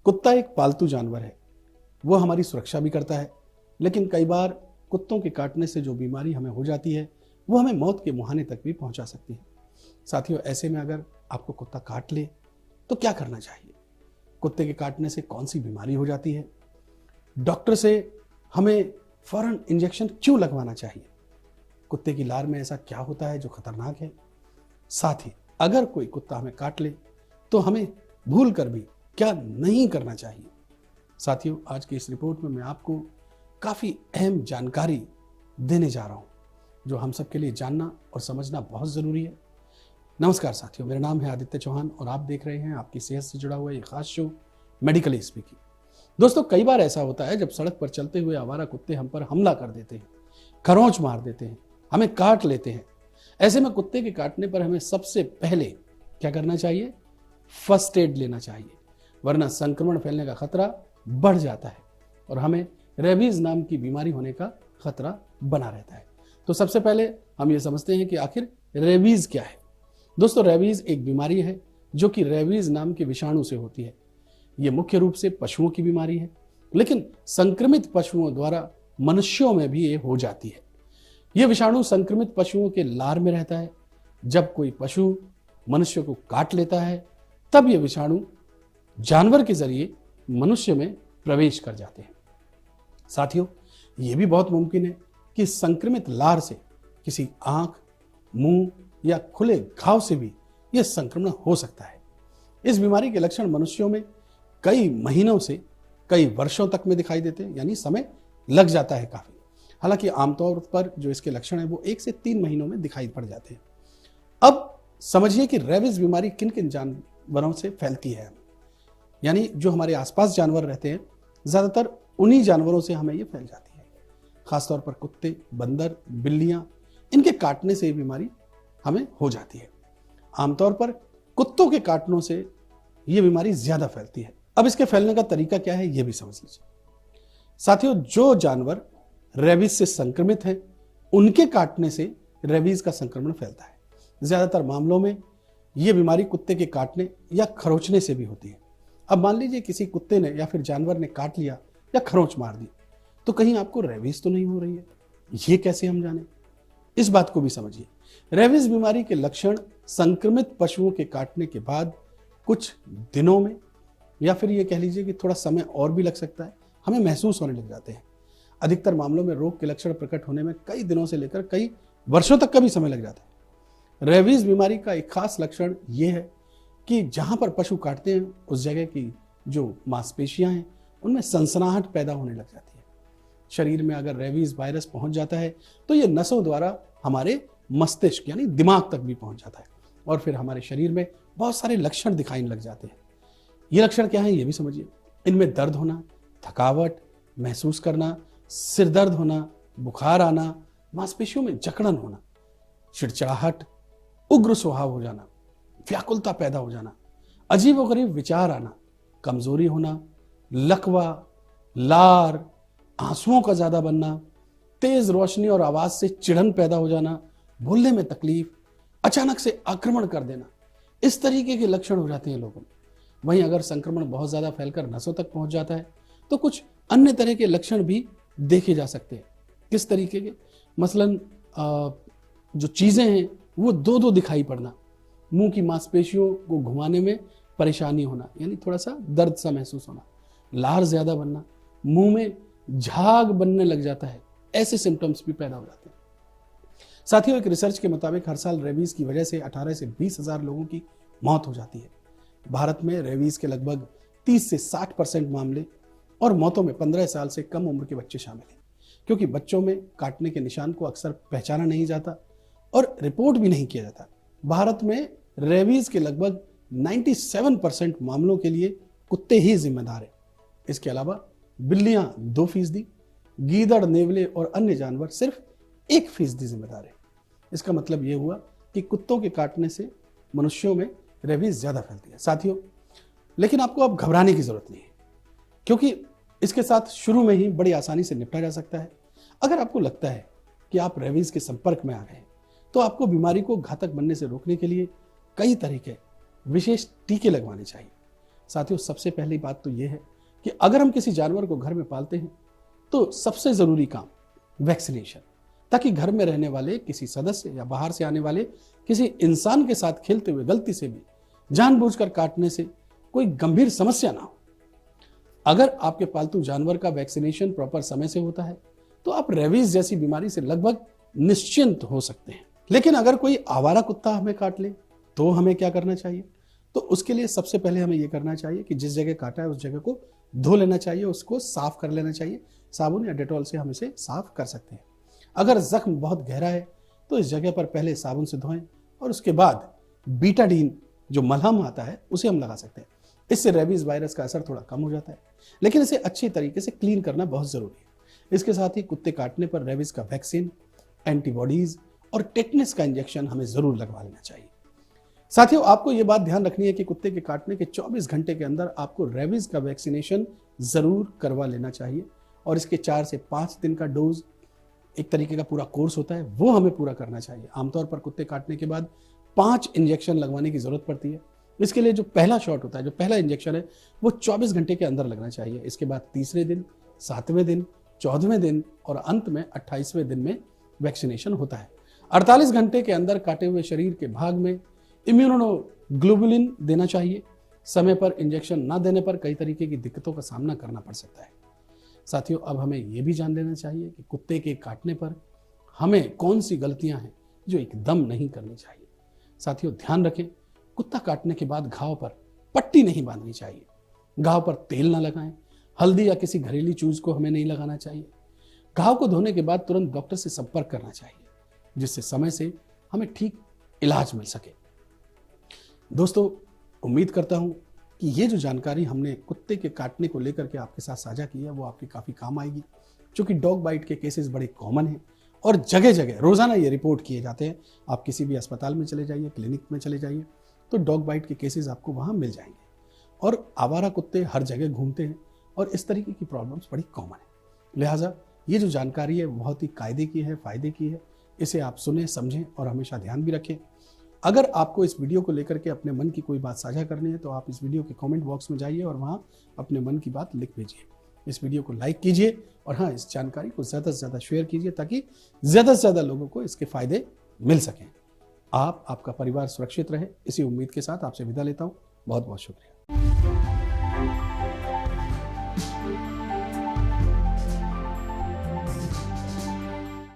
कुत्ता एक पालतू जानवर है, वो हमारी सुरक्षा भी करता है, लेकिन कई बार कुत्तों के काटने से जो बीमारी हमें हो जाती है वो हमें मौत के मुहाने तक भी पहुंचा सकती है। साथियों, ऐसे में अगर आपको कुत्ता काट ले तो क्या करना चाहिए? कुत्ते के काटने से कौन सी बीमारी हो जाती है? डॉक्टर से हमें फौरन इंजेक्शन क्यों लगवाना चाहिए? कुत्ते की लार में ऐसा क्या होता है जो खतरनाक है? साथ ही अगर कोई कुत्ता हमें काट ले तो हमें भूल कर भी क्या नहीं करना चाहिए? साथियों, आज की इस रिपोर्ट में मैं आपको काफ़ी अहम जानकारी देने जा रहा हूं जो हम सब के लिए जानना और समझना बहुत ज़रूरी है। नमस्कार साथियों, मेरा नाम है आदित्य चौहान और आप देख रहे हैं आपकी सेहत से जुड़ा हुआ एक खास शो मेडिकल स्पीकिंग। दोस्तों, कई बार ऐसा होता है जब सड़क पर चलते हुए आवारा कुत्ते हम पर हमला कर देते हैं, खरोंच मार देते हैं, हमें काट लेते हैं। ऐसे में कुत्ते के काटने पर हमें सबसे पहले क्या करना चाहिए? फर्स्ट एड लेना चाहिए, वरना संक्रमण फैलने का खतरा बढ़ जाता है और हमें रेबीज नाम की बीमारी होने का खतरा बना रहता है। तो सबसे पहले हम ये समझते हैं कि आखिर रेबीज क्या है। दोस्तों, रेबीज एक बीमारी है जो कि रेबीज नाम के विषाणु से होती है। ये मुख्य रूप से पशुओं की बीमारी है, लेकिन संक्रमित पशुओं द्वारा मनुष्यों में भी ये हो जाती है। यह विषाणु संक्रमित पशुओं के लार में रहता है। जब कोई पशु मनुष्य को काट लेता है तब यह विषाणु जानवर के जरिए मनुष्य में प्रवेश कर जाते हैं। साथियों, यह भी बहुत मुमकिन है कि संक्रमित लार से किसी आंख, मुंह या खुले घाव से भी यह संक्रमण हो सकता है। इस बीमारी के लक्षण मनुष्यों में कई महीनों से कई वर्षों तक में दिखाई देते हैं, यानी समय लग जाता है काफी। हालांकि आमतौर पर जो इसके लक्षण है वो 1 से 3 महीनों में दिखाई पड़ जाते हैं। अब समझिए कि रेबीज बीमारी किन किन जानवरों से फैलती है। यानी जो हमारे आसपास जानवर रहते हैं, ज्यादातर उन्हीं जानवरों से हमें ये फैल जाती है। खासतौर पर कुत्ते, बंदर, बिल्लियां, इनके काटने से ये बीमारी हमें हो जाती है। आमतौर पर कुत्तों के काटनों से ये बीमारी ज्यादा फैलती है। अब इसके फैलने का तरीका क्या है ये भी समझ लीजिए। साथियों, जो जानवर रेबीज से संक्रमित हैं, उनके काटने से रेबीज का संक्रमण फैलता है। ज्यादातर मामलों में यह बीमारी कुत्ते के काटने या खरोंचने से भी होती है। अब मान लीजिए किसी कुत्ते ने या फिर जानवर ने काट लिया या खरोंच मार दी, तो कहीं आपको रेबीज तो नहीं हो रही है? ये कैसे हम जाने? इस बात को भी समझिए। रेबीज बीमारी के लक्षण संक्रमित पशुओं के काटने के बाद कुछ दिनों में या फिर ये कह लीजिए कि थोड़ा समय और भी लग सकता है, हमें महसूस होने लग जाते हैं। अधिकतर मामलों में रोग के लक्षण प्रकट होने में कई दिनों से लेकर कई वर्षों तक का भी समय लग जाता है। रेबीज बीमारी का एक खास लक्षण यह है कि जहां पर पशु काटते हैं उस जगह की जो मांसपेशियां हैं उनमें सनसनाहट पैदा होने लग जाती है। शरीर में अगर रेबीज वायरस पहुंच जाता है तो ये नसों द्वारा हमारे मस्तिष्क यानी दिमाग तक भी पहुंच जाता है और फिर हमारे शरीर में बहुत सारे लक्षण दिखाई लग जाते हैं। ये लक्षण क्या है ये भी समझिए। इनमें दर्द होना, थकावट महसूस करना, सिर दर्द होना, बुखार आना, मांसपेशियों में जकड़न होना, चिड़चिड़ाहट, उग्र स्वभाव हो जाना, व्याकुलता पैदा हो जाना, अजीबोगरीब विचार आना, कमजोरी होना, लकवा, लार, आंसुओं का ज्यादा बनना, तेज रोशनी और आवाज से चिढ़न पैदा हो जाना, बोलने में तकलीफ, अचानक से आक्रमण कर देना, इस तरीके के लक्षण हो जाते हैं लोगों में। वहीं अगर संक्रमण बहुत ज्यादा फैलकर नसों तक पहुंच जाता है तो कुछ अन्य तरह के लक्षण भी देखे जा सकते हैं। किस तरीके के? मसलन जो चीजें हैं वो दो दिखाई पड़ना, मुंह की मांसपेशियों को घुमाने में परेशानी होना यानी थोड़ा सा दर्द सा महसूस होना, लार ज्यादा बनना, मुंह में झाग बनने लग जाता है, ऐसे सिम्टम्स भी पैदा हो जाते हैं। साथियों, एक रिसर्च के मुताबिक हर साल रेबीज की वजह से 18 से 20 हजार लोगों की मौत हो जाती है। भारत में रेबीज के लगभग 30 से 60% मामले और मौतों में 15 साल से कम उम्र के बच्चे शामिल हैं, क्योंकि बच्चों में काटने के निशान को अक्सर पहचाना नहीं जाता और रिपोर्ट भी नहीं किया जाता। भारत में रेबीज के लगभग 97% मामलों के लिए कुत्ते ही जिम्मेदार हैं। इसके अलावा बिल्लियां 2%, गीदड़, नेवले और अन्य जानवर सिर्फ 1% जिम्मेदार है। इसका मतलब यह हुआ कि कुत्तों के काटने से मनुष्यों में रेबीज ज्यादा फैलती है। साथियों, लेकिन आपको अब घबराने की जरूरत नहीं है, क्योंकि इसके साथ शुरू में ही बड़ी आसानी से निपटा जा सकता है। अगर आपको लगता है कि आप रेबीज के संपर्क में आ गए हैं तो आपको बीमारी को घातक बनने से रोकने के लिए कई तरीके, विशेष टीके लगवाने चाहिए। साथियों, सबसे पहली बात तो यह है कि अगर हम किसी जानवर को घर में पालते हैं तो सबसे जरूरी काम वैक्सीनेशन, ताकि घर में रहने वाले किसी सदस्य या बाहर से आने वाले किसी इंसान के साथ खेलते हुए गलती से भी जानबूझकर काटने से कोई गंभीर समस्या ना हो। अगर आपके पालतू जानवर का वैक्सीनेशन प्रॉपर समय से होता है तो आप रेबीज जैसी बीमारी से लगभग निश्चिंत हो सकते हैं। लेकिन अगर कोई आवारा कुत्ता हमें काट ले तो हमें क्या करना चाहिए? तो उसके लिए सबसे पहले हमें यह करना चाहिए कि जिस जगह काटा है उस जगह को धो लेना चाहिए, उसको साफ कर लेना चाहिए। साबुन या डेटॉल से हम इसे साफ कर सकते हैं। अगर जख्म बहुत गहरा है तो इस जगह पर पहले साबुन से धोएं और उसके बाद बीटाडीन जो मलहम आता है उसे हम लगा सकते हैं। इससे रेबीज वायरस का असर थोड़ा कम हो जाता है, लेकिन इसे अच्छी तरीके से क्लीन करना बहुत जरूरी है। इसके साथ ही कुत्ते काटने पर रेबीज का वैक्सीन, एंटीबॉडीज और टेटनस का इंजेक्शन हमें जरूर लगवा लेना चाहिए। साथियों, आपको यह बात ध्यान रखनी है कि कुत्ते के काटने के 24 घंटे के अंदर आपको रेबीज का वैक्सीनेशन जरूर करवा लेना चाहिए और इसके 4 से 5 दिन का डोज, एक तरीके का पूरा कोर्स होता है, वो हमें पूरा करना चाहिए। आमतौर पर कुत्ते काटने के बाद 5 इंजेक्शन लगवाने की जरूरत पड़ती है। इसके लिए जो पहला शॉट होता है, जो पहला इंजेक्शन है, वो 24 घंटे के अंदर लगना चाहिए। इसके बाद तीसरे दिन, 7वें दिन, 14वें दिन और अंत में 28वें दिन में वैक्सीनेशन होता है। 48 घंटे के अंदर काटे हुए शरीर के भाग में इम्यूनोग्लोबुलिन देना चाहिए। समय पर इंजेक्शन ना देने पर कई तरीके की दिक्कतों का सामना करना पड़ सकता है। साथियों, अब हमें यह भी जान लेना चाहिए कि कुत्ते के काटने पर हमें कौन सी गलतियां हैं जो एकदम नहीं करनी चाहिए। साथियों, ध्यान रखें, कुत्ता काटने के बाद घाव पर पट्टी नहीं बांधनी चाहिए। घाव पर तेल ना लगाएं, हल्दी या किसी घरेलू चीज को हमें नहीं लगाना चाहिए। घाव को धोने के बाद तुरंत डॉक्टर से संपर्क करना चाहिए, जिससे समय से हमें ठीक इलाज मिल सके। दोस्तों, उम्मीद करता हूं कि ये जो जानकारी हमने कुत्ते के काटने को लेकर के आपके साथ साझा की है वो आपके काफ़ी काम आएगी, क्योंकि डॉग बाइट के केसेस बड़े कॉमन हैं और जगह जगह रोज़ाना ये रिपोर्ट किए जाते हैं। आप किसी भी अस्पताल में चले जाइए, क्लिनिक में चले जाइए, तो डॉग बाइट के केसेस आपको वहाँ मिल जाएंगे। और आवारा कुत्ते हर जगह घूमते हैं और इस तरीके की प्रॉब्लम्स बड़ी कॉमन है। लिहाजा ये जो जानकारी है बहुत ही कायदे की है, फ़ायदे की है। इसे आप सुने, समझें और हमेशा ध्यान भी रखें। अगर आपको इस वीडियो को लेकर के अपने मन की कोई बात साझा करनी है तो आप इस वीडियो के कमेंट बॉक्स में जाइए और वहाँ अपने मन की बात लिख भेजिए। इस वीडियो को लाइक कीजिए और हाँ, इस जानकारी को ज़्यादा से ज़्यादा शेयर कीजिए ताकि ज़्यादा से ज़्यादा लोगों को इसके फायदे मिल सकें। आपका परिवार सुरक्षित रहे, इसी उम्मीद के साथ आपसे विदा लेता हूँ। बहुत बहुत शुक्रिया।